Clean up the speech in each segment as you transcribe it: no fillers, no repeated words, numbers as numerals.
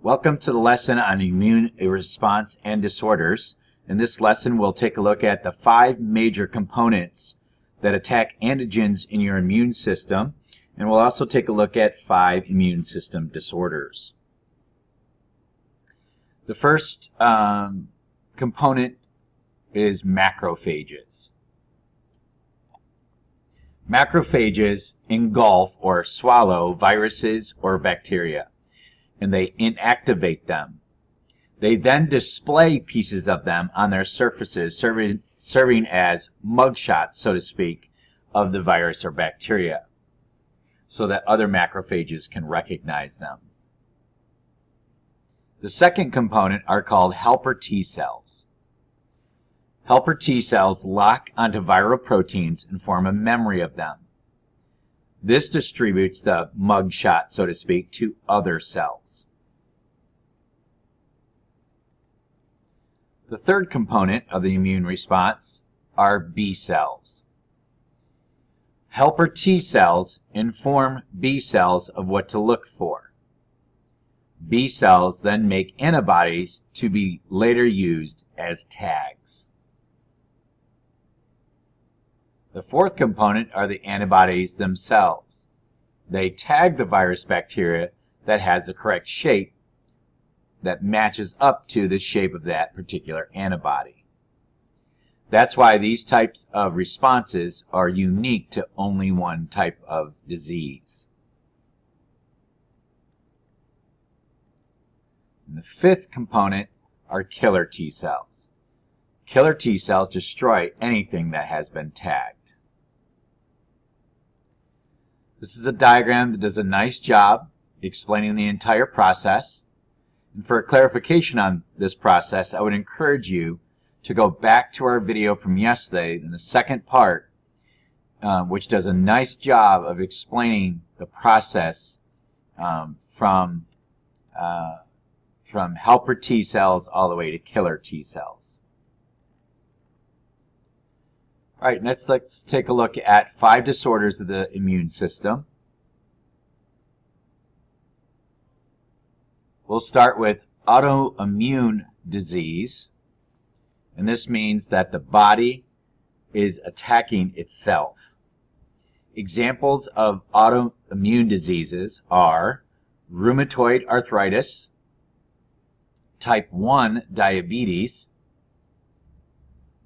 Welcome to the lesson on immune response and disorders. In this lesson, we'll take a look at the 5 major components that attack antigens in your immune system, and we'll also take a look at 5 immune system disorders. The first component is macrophages. Macrophages engulf or swallow viruses or bacteria, and they inactivate them. They then display pieces of them on their surfaces, serving as mugshots, so to speak, of the virus or bacteria, so that other macrophages can recognize them. The second component are called helper T cells. Helper T cells lock onto viral proteins and form a memory of them. This distributes the mugshot, so to speak, to other cells. The third component of the immune response are B cells. Helper T cells inform B cells of what to look for. B cells then make antibodies to be later used as tags. The fourth component are the antibodies themselves. They tag the virus bacteria that has the correct shape that matches up to the shape of that particular antibody. That's why these types of responses are unique to only one type of disease. And the fifth component are killer T cells. Killer T cells destroy anything that has been tagged. This is a diagram that does a nice job explaining the entire process. And for a clarification on this process, I would encourage you to go back to our video from yesterday in the second part, which does a nice job of explaining the process from helper T cells all the way to killer T cells. All right, let's take a look at 5 disorders of the immune system. We'll start with autoimmune disease, and this means that the body is attacking itself. Examples of autoimmune diseases are rheumatoid arthritis, type 1 diabetes,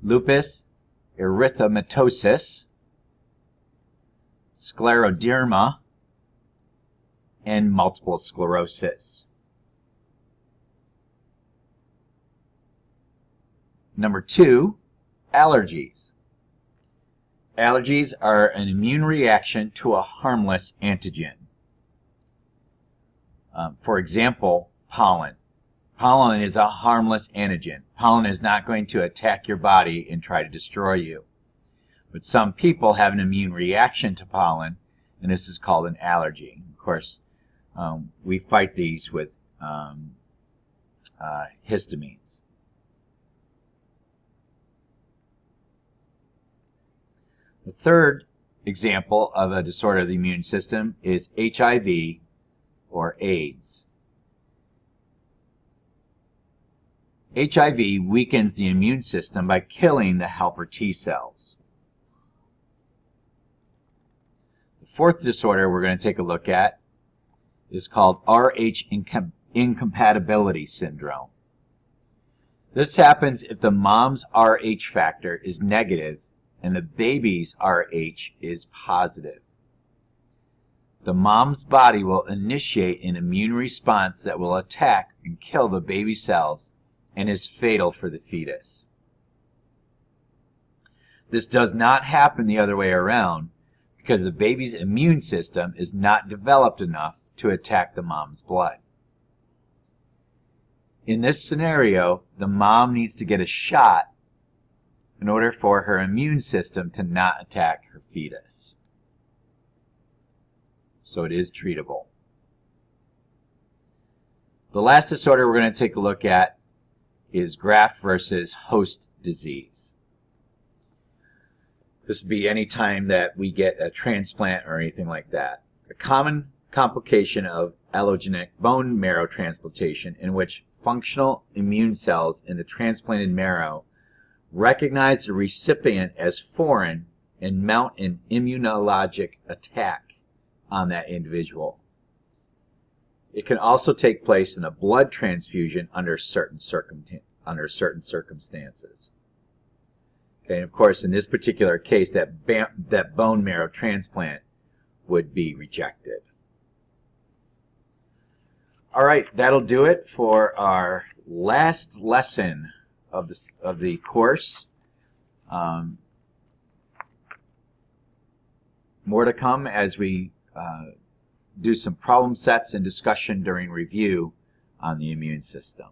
lupus erythematosus, scleroderma, and multiple sclerosis. Number 2, allergies. Allergies are an immune reaction to a harmless antigen. For example, pollen. Pollen is a harmless antigen. Pollen is not going to attack your body and try to destroy you. But some people have an immune reaction to pollen, and this is called an allergy. Of course, we fight these with histamines. The third example of a disorder of the immune system is HIV or AIDS. HIV weakens the immune system by killing the helper T cells. The fourth disorder we're going to take a look at is called Rh Incompatibility Syndrome. This happens if the mom's Rh factor is negative and the baby's Rh is positive. The mom's body will initiate an immune response that will attack and kill the baby cells and is fatal for the fetus. This does not happen the other way around because the baby's immune system is not developed enough to attack the mom's blood. In this scenario, the mom needs to get a shot in order for her immune system to not attack her fetus. So it is treatable. The last disorder we're going to take a look at is Graft-versus-Host Disease. This would be any time that we get a transplant or anything like that. A common complication of allogeneic bone marrow transplantation, in which functional immune cells in the transplanted marrow recognize the recipient as foreign and mount an immunologic attack on that individual. It can also take place in a blood transfusion under certain circumstances. Okay, and of course, in this particular case, that bone marrow transplant would be rejected. All right, that'll do it for our last lesson of the course. More to come as we do some problem sets and discussion during review on the immune system.